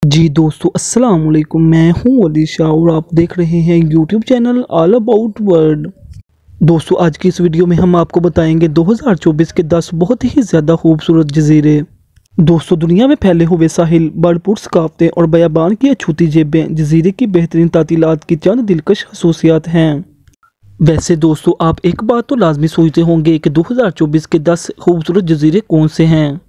जी दोस्तों, अस्सलाम वालेकुम। मैं हूं अली शाह और आप देख रहे हैं YouTube channel all about world. दोस्तों, आज की इस वीडियो में हम आपको बताएंगे 2024 के 10 बहुत ही ज़्यादा खूबसूरत जजीरे। दोस्तों, दुनिया में फैले हुए साहिल, भरपूर सकाफतें और बयाबान की अछूती जेबें जजीरे की बेहतरीन तातीलात की चंद दिलकश खसूसियात हैं। वैसे दोस्तों, आप एक बात तो लाजमी सोचते होंगे कि 2024 के 10 खूबसूरत जजीरे कौन से हैं।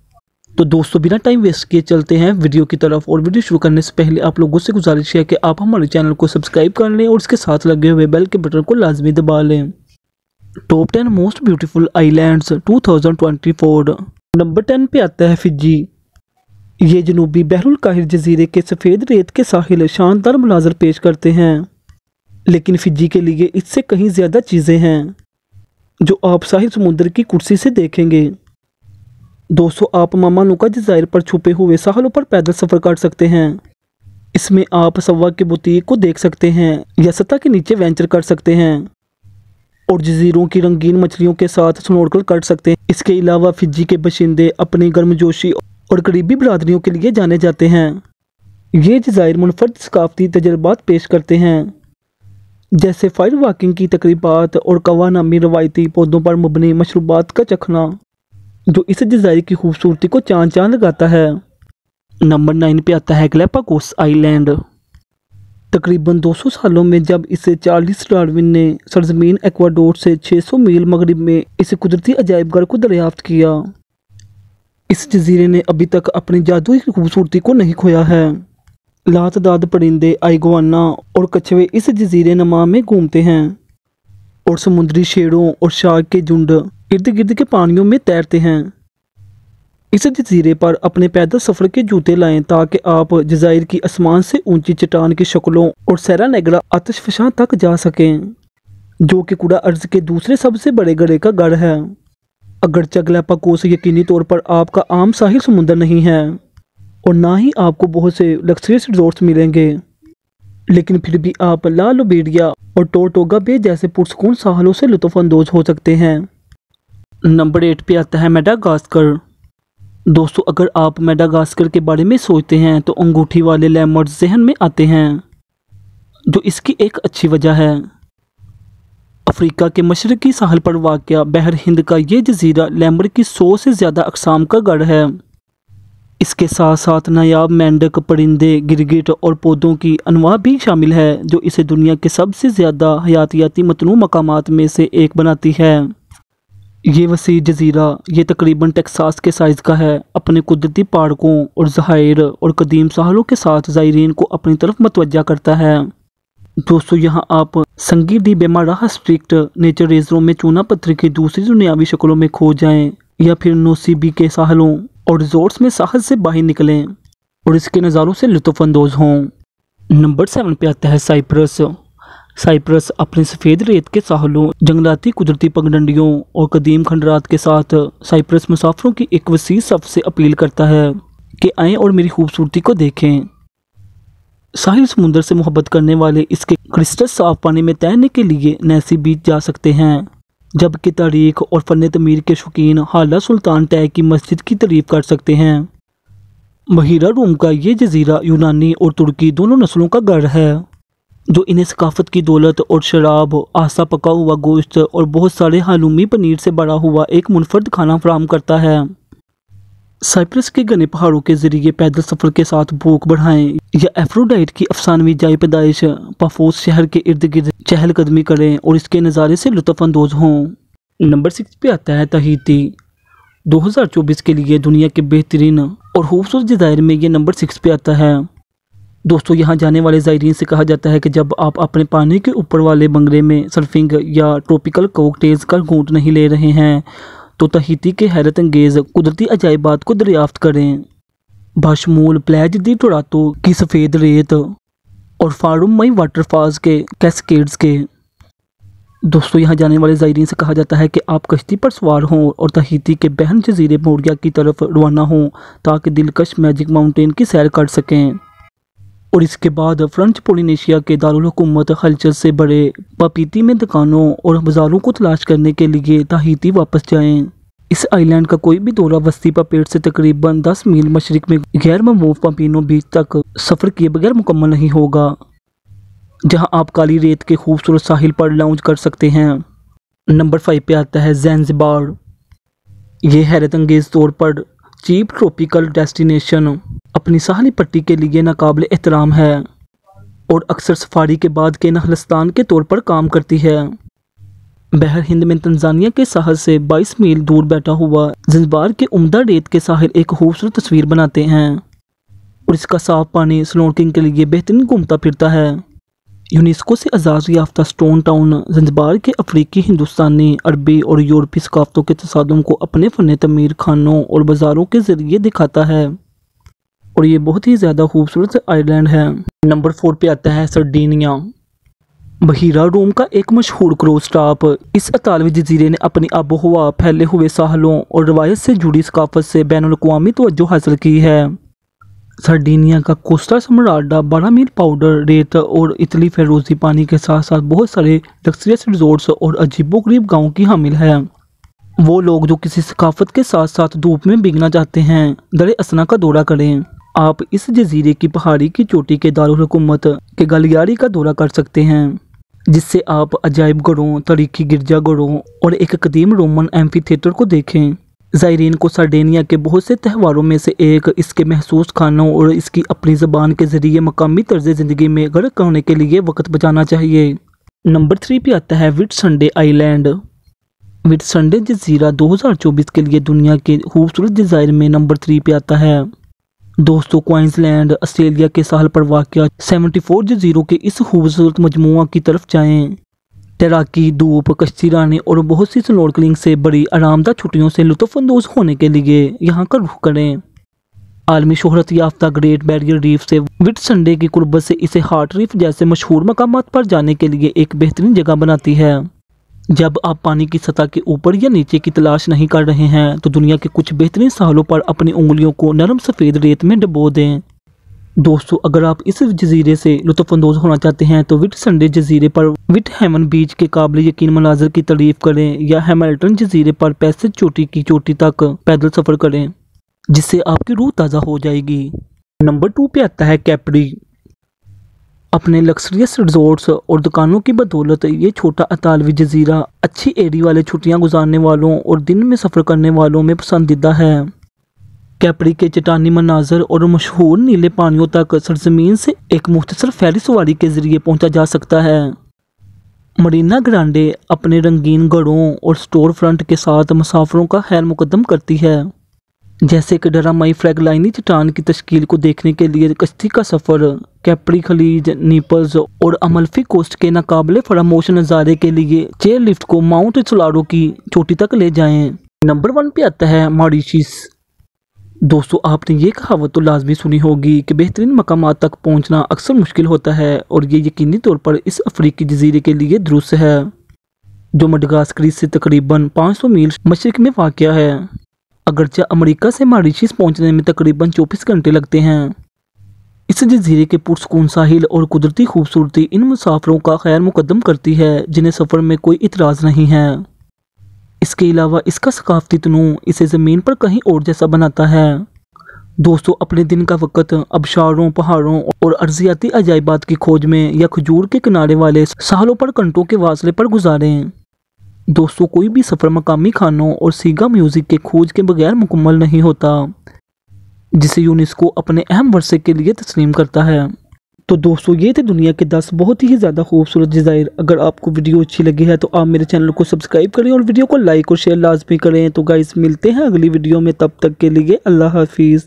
तो दोस्तों, बिना टाइम वेस्ट किए चलते हैं वीडियो की तरफ। और वीडियो शुरू करने से पहले आप लोगों से गुजारिश है कि आप हमारे चैनल को सब्सक्राइब कर लें और इसके साथ लगे हुए बेल के बटन को लाजमी दबा लें। Top 10 most beautiful islands 2024। Number 10 पे आता है फिजी। ये जनूबी बहरुल काहिर जजीरे के सफ़ेद रेत के साहिल शानदार मनाजर पेश करते हैं, लेकिन फिजी के लिए इससे कहीं ज़्यादा चीज़ें हैं जो आप साहिल समुद्र की कुर्सी से देखेंगे। दोस्तों, आप मामा नुका जज़ायर पर छुपे हुए साहलों पर पैदल सफ़र कर सकते हैं। इसमें आप सवा के बुटीक को देख सकते हैं या सतह के नीचे वेंचर कर सकते हैं और जजीरों की रंगीन मछलियों के साथ स्नॉर्कल कर सकते हैं। इसके अलावा फिजी के बाशिंदे अपनी गर्मजोशी और करीबी बरादरियों के लिए जाने जाते हैं। ये जज़ायर मुनफरद सकाफती तजर्बात पेश करते हैं, जैसे फायर वॉकिंग की तकरीबात और कवा नामी रवायती पौधों पर मबनी मशरूबात का चखना, जो इस जज़ायर की खूबसूरती को चांद चांद लगाता है। नंबर 9 पे आता है गैलापागोस आइलैंड। तकरीबन 200 सालों में जब इसे चार्ल्स डार्विन ने सरजमीन एक्वाडोर से 600 मील मगरिब में इस कुदरती अजायबघर को दरियाफ्त किया। इस जजीरे ने अभी तक अपनी जादुई खूबसूरती को नहीं खोया है। लातदाद परिंदे, आइगुआना और कछुए इस जजीरे नमा में घूमते हैं और समुद्री शेरों और शार्क के झुंड इर्द गिर्द के पानियों में तैरते हैं। इस जजीरे पर अपने पैदल सफ़र के जूते लाएं ताकि आप जज़ायर की आसमान से ऊंची चट्टान की शक्लों और सैरा नेगरा आतिशफशां तक जा सकें, जो कि कुड़ा अर्ज के दूसरे सबसे बड़े गढ़े का गढ़ है। अगरचे गैलापागोस यकीनी तौर पर आपका आम साहिल समुद्र नहीं है और ना ही आपको बहुत से लग्जरियस रिजॉर्ट्स मिलेंगे, लेकिन फिर भी आप ला लोबेरिया और टोरटोगा बे जैसे पुरसकून साहलों से लुत्फ़अंदोज़ हो सकते हैं। नंबर 8 पे आता है मेडागास्कर। दोस्तों, अगर आप मेडागास्कर के बारे में सोचते हैं तो अंगूठी वाले लेमर्ड्स जहन में आते हैं, जो इसकी एक अच्छी वजह है। अफ्रीका के मशरकी साहल पर वाक़या बहर हिंद का ये जजीरा लेमर्ड की 100 से ज़्यादा अक़साम का गढ़ है। इसके साथ साथ नायाब मेंढक, परिंदे, गिरगिट और पौधों की अनवा भी शामिल है, जो इसे दुनिया के सबसे ज़्यादा हयातियाती मतनू मकामात में से एक बनाती है। ये वसी जजीरा ये तकरीबन टेक्सास के साइज़ का है। अपने कुदरती पार्कों और ज़हायर और कदीम साहलों के साथ ज़ायरीन को अपनी तरफ मतवज्जा करता है। दोस्तों, यहाँ आप संगी डी बेमाराह स्ट्रिक्ट नेचर रिजर्व में चूना पत्थर की दूसरी दुनियावी शक्लों में खो जाएं, या फिर नोसीबी के साहलों और रिजॉर्ट्स में साहल से बाहर निकलें और इसके नज़ारों से लुत्फ़अंदोज़ हों। नंबर 7 पे आता है साइप्रस। साइप्रस अपने सफ़ेद रेत के साहलों, जंगलाती कुदरती पगडंडियों और कदीम खंडरात के साथ साइप्रस मुसाफिरों की एक वसी सफ़ से अपील करता है कि आएँ और मेरी खूबसूरती को देखें। साहिल समुंदर से मोहब्बत करने वाले इसके क्रिस्टल साफ पानी में तैरने के लिए नैसी बीच जा सकते हैं, जबकि तारीख और फ़न तमीर के शौकीन हाला सुल्तान टैग की मस्जिद की तारीफ कर सकते हैं। बहीरा रूम का ये जजीरा यूनानी और तुर्की दोनों नस्लों का गढ़ है, जो इन्हें सकाफत की दौलत और शराब, आसा पका हुआ गोश्त और बहुत सारे हालूमी पनीर से बड़ा हुआ एक मुनफरद खाना फराहम करता है। साइप्रस के घने पहाड़ों के जरिए पैदल सफ़र के साथ भूख बढ़ाएं या एफ्रोडाइट की अफसानवी जाय पैदाइश पाफोस शहर के इर्द गिर्द चहलकदमी करें और इसके नज़ारे से लुत्फ़अंदोज़ हों। नंबर 6 पे आता है तहीती। 2024 के लिए दुनिया के बेहतरीन और खूबसूरत जज़ायर में ये नंबर 6 पे आता है। दोस्तों, यहाँ जाने वाले ज़ायरीन से कहा जाता है कि जब आप अपने पानी के ऊपर वाले बंगले में सर्फिंग या ट्रॉपिकल कॉकटेल्स का घूंट नहीं ले रहे हैं, तो तहीती के हैरत अंगेज़ कुदरती अजायबात को दरियाफ्त करें, बशमूल प्लेज दी टोरातो की सफ़ेद रेत और फारुम मई वाटरफॉल्स के कैस्केड्स के। दोस्तों, यहाँ जाने वाले ज़ायरीन से कहा जाता है कि आप कश्ती पर सवार हों और तहीती के बहन जजीरे मोरिया की तरफ रवाना हों ताकि दिलकश मैजिक माउंटेन की सैर कर सकें और इसके बाद फ्रेंच पोलिनेशिया के दारुल हुकूमत हलचल से बड़े पापीती में दुकानों और बाज़ारों को तलाश करने के लिए तहीती वापस जाएं। इस आइलैंड का कोई भी दौरा वस्ती पेड़ से तकरीबन 10 मील मशरिक में गैर ममूव पम्पिनो बीच तक सफ़र किए बगैर मुकम्मल नहीं होगा, जहां आप काली रेत के खूबसूरत साहिल पर लाउंज कर सकते हैं। नंबर 5 पे आता है ज़ैंज़िबार। ये हैरत अंगेज़ तौर पर चीप ट्रॉपिकल डेस्टिनेशन अपनी साहली पट्टी के लिए नाकाबिल एहतराम है और अक्सर सफारी के बाद के नहलस्तान के तौर पर काम करती है। बहर हिंद में तंजानिया के साहल से 22 मील दूर बैठा हुआ ज़ैंज़िबार के उम्दा रेत के साहिल एक खूबसूरत तस्वीर बनाते हैं और इसका साफ पानी स्नॉर्कलिंग के लिए बेहतरीन घूमता फिरता है। यूनेस्को से आज़ाद याफ्ता स्टोन टाउन ज़ैंज़िबार के अफ्रीकी, हिंदुस्तानी, अरबी और यूरोपीय सकाफ़तों के तसादुम को अपने फ़न तमीर, खानों और बाज़ारों के ज़रिए दिखाता है और ये बहुत ही ज़्यादा खूबसूरत आइलैंड है। नंबर 4 पे आता है सर्डिनिया। बहीरा रोम का एक मशहूर क्रूज स्टॉप, इस अतालवी जजीरे ने अपनी आबो हवा, फैले हुए साहलों और रवायत से जुड़ी सकाफत से बैनुल-अक़वामी तवज्जो हासिल की है। सर्डिनिया का कोस्टा स्मराल्डा 12 मील पाउडर रेत और इतनी फेरोजी पानी के साथ साथ बहुत सारे लग्जरियस रिजॉर्ट्स और अजीबोगरीब गाँव की हामिल है। वो लोग जो किसी सकाफत के साथ साथ धूप में भीगना चाहते हैं, दरे असना का दौरा करें। आप इस जजीरे की पहाड़ी की चोटी के दारुल हुकूमत के गलियारी का दौरा कर सकते हैं, जिससे आप अजायब घरों, तारीखी गिरजाघरों और एक कदीम रोमन एम्फी थिएटर को देखें। ज़ायरीन को सर्डिनिया के बहुत से त्यौहारों में से एक इसके महसूस खानों और इसकी अपनी ज़बान के ज़रिए मकामी तर्ज ज़िंदगी में गर्क होने के लिए वक्त बचाना चाहिए। नंबर 3 पे आता है व्हिटसंडे आइलैंड। व्हिटसंडे जजीरा 2024 के लिए दुनिया के खूबसूरत जज़ायर में नंबर 3 पे आता है। दोस्तों, क्वींसलैंड, ऑस्ट्रेलिया के साहल पर वाक़या 74 जजीरों के इस खूबसूरत मजमुआ की तरफ जाएं। तैराकी, धूप, कश्ती रानी और बहुत सी स्नॉर्कलिंग से बड़ी आरामदाह छुट्टियों से लुत्फ़अंदोज़ होने के लिए यहाँ का रुख करें। आलमी शोहरत याफ्ता ग्रेट बैरियर रीफ से व्हिटसंडे की कुर्बत से इसे हार्ट रीफ जैसे मशहूर मकामात पर जाने के लिए एक बेहतरीन जगह बनाती है। जब आप पानी की सतह के ऊपर या नीचे की तलाश नहीं कर रहे हैं तो दुनिया के कुछ बेहतरीन साहलों पर अपनी उंगलियों को नरम सफ़ेद रेत में डुबो दें। दोस्तों, अगर आप इस जजीरे से लुत्फ़अंदोज़ होना चाहते हैं तो व्हिटसंडे जजीरे पर व्हिटहैमन बीच के काबिल यकीन मनाज़र की तारीफ़ करें या हैमिल्टन जजीरे पर पैसेज चोटी की चोटी तक पैदल सफ़र करें, जिससे आपकी रूह ताज़ा हो जाएगी। नंबर 2 पे आता है कैप्री। अपने लग्जरियस रिजॉर्ट्स और दुकानों की बदौलत ये छोटा अतालवी जजीरा अच्छी एडी वाले छुट्टियां गुजारने वालों और दिन में सफ़र करने वालों में पसंदीदा है। कैप्री के चट्टानी मनाजर और मशहूर नीले पानियों तक सरजमीन से एक मुख्तसर फैरी सवारी के ज़रिए पहुंचा जा सकता है। मरीना ग्रांडे अपने रंगीन घरों और स्टोर फ्रंट के साथ मुसाफिरों का खैर मुकदम करती है, जैसे कि डरामाई फ्रैगलाइनी चट्टान की तश्कील को देखने के लिए कश्ती का सफ़र, कैप्री खलीज, नीपल्स और अमल्फी कोस्ट के नाकाबिले फरामोश नज़ारे के लिए चेयर लिफ्ट को माउंट सोलारो की चोटी तक ले जाएं। नंबर 1 पे आता है मॉरिशस। दोस्तों, आपने ये कहावत तो लाजमी सुनी होगी कि बेहतरीन मकामात तक पहुंचना अक्सर मुश्किल होता है और ये यकीनी तौर पर इस अफ्रीकी जजीरे के लिए दुरुस्त है, जो मडगास्कर से तकरीबन 500 मील मशरिक में वाक़या है। अगरचे अमेरिका से मॉरिशस पहुंचने में तकरीबन 24 घंटे लगते हैं। इस जजीरे के पुरसकून साहिल और कुदरती खूबसूरती इन मुसाफिरों का खैर मुकदम करती है जिन्हें सफ़र में कोई इतराज़ नहीं है। इसके अलावा इसका सकाफती तनूं इसे ज़मीन पर कहीं और जैसा बनाता है। दोस्तों, अपने दिन का वक्त आबशारों, पहाड़ों और अर्जियाती अजायबात की खोज में या खजूर के किनारे वाले साहलों पर घंटों के फासले पर गुजारें। दोस्तों, कोई भी सफ़र मकामी खानों और सीगा म्यूज़िक के खोज के बगैर मुकम्मल नहीं होता, जिसे यूनेस्को अपने अहम वर्षे के लिए तस्लीम करता है। तो दोस्तों, ये थे दुनिया के 10 बहुत ही ज़्यादा खूबसूरत जज़ायर। अगर आपको वीडियो अच्छी लगी है तो आप मेरे चैनल को सब्सक्राइब करें और वीडियो को लाइक और शेयर लाजमी करें। तो गाइस, मिलते हैं अगली वीडियो में, तब तक के लिए अल्लाह हाफिज़।